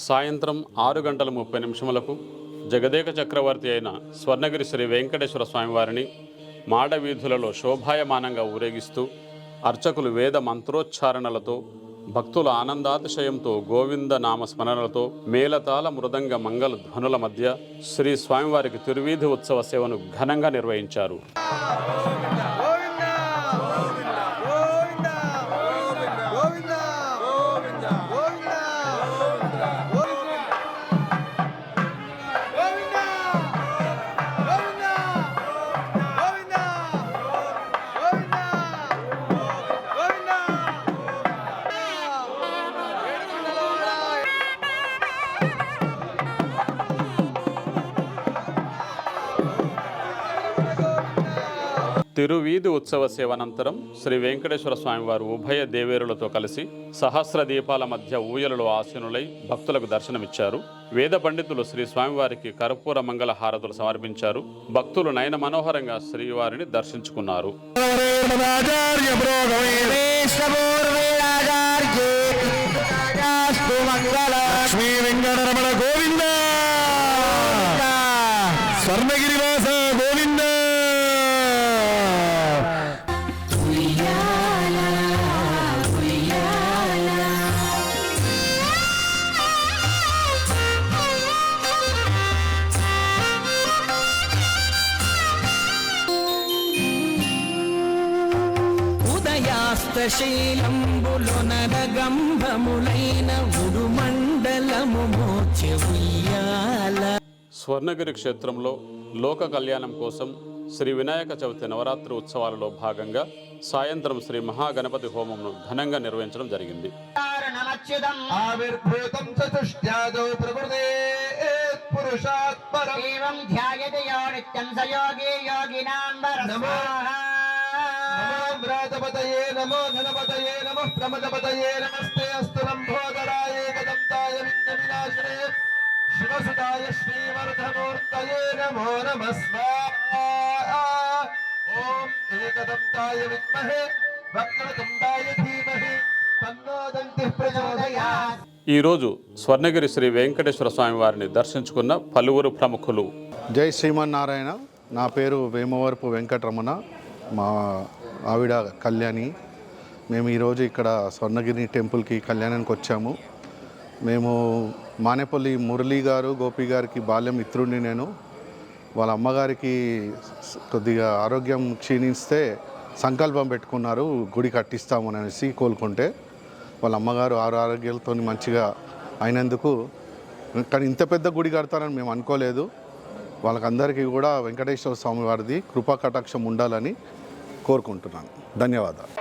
సాయంత్రం 6:30 జగదేక చక్రవర్తి అయిన స్వర్ణగిరి శ్రీ వెంకటేశ్వర స్వామివారిని మాడవీధులలో శోభాయమానంగా ఊరేగిస్తూ అర్చకులు వేద మంత్రోచ్చారణలతో, భక్తుల ఆనందాతిశయంతో, గోవింద నామ స్మరణలతో, మేళతాళ మృదంగ మంగళ ధ్వనుల మధ్య శ్రీ స్వామివారికి తిరువీధి ఉత్సవ సేవను ఘనంగా నిర్వహించారు. తిరువీధి ఉత్సవ సేవనంతరం శ్రీ వెంకటేశ్వర స్వామివారు ఉభయ దేవేరులతో కలిసి సహస్ర దీపాల మధ్య ఊయలలో ఆసీనులై భక్తులకు దర్శనమిచ్చారు. వేద పండితులు శ్రీ స్వామివారికి కర్పూర మంగళ హారతులు సమర్పించారు. భక్తులు నయన మనోహరంగా శ్రీవారిని దర్శించుకున్నారు. స్వర్ణగిరి క్షేత్రంలో లోక కళ్యాణం కోసం శ్రీ వినాయక చవితి నవరాత్రి ఉత్సవాలలో భాగంగా సాయంత్రం శ్రీ మహాగణపతి హోమంను ఘనంగా నిర్వహించడం జరిగింది. నమో గణపతయే నమః ప్రమదపతయే నమస్తే అస్తు లంబోదరాయ ఏకదంతాయ విఘ్న వినాశనే శివసుతాయ శ్రీవర్ధమూర్తయే నమో నమః స్వాహా. ఓం ఏకదంతాయ విద్మహే వక్రతుండాయ ధీమహి తన్నో దంతిః ప్రచోదయాత్. ఈరోజు స్వర్ణగిరి శ్రీ వెంకటేశ్వర స్వామి వారిని దర్శించుకున్న పలువురు ప్రముఖులు. జై శ్రీమన్నారాయణ. నా పేరు వేమవరపు వెంకటరమణ, మా ఆవిడ కళ్యాణి. మేము ఈరోజు ఇక్కడ స్వర్ణగిరి టెంపుల్కి కళ్యాణానికి వచ్చాము. మేము మానేపల్లి మురళీ గారు, గోపి గారికి బాల్యం మిత్రుడిని నేను. వాళ్ళ అమ్మగారికి కొద్దిగా ఆరోగ్యం క్షీణిస్తే సంకల్పం పెట్టుకున్నారు గుడి కట్టిస్తామని అనేసి కోలుకుంటే. వాళ్ళ అమ్మగారు ఆరోగ్యాలతో మంచిగా అయినందుకు, కానీ ఇంత పెద్ద గుడి కడతారని మేము అనుకోలేదు. వాళ్ళకందరికీ కూడా వెంకటేశ్వర స్వామి వారిది కృపా కటాక్షం ఉండాలని కోరుకుంటున్నాను. ధన్యవాదాలు.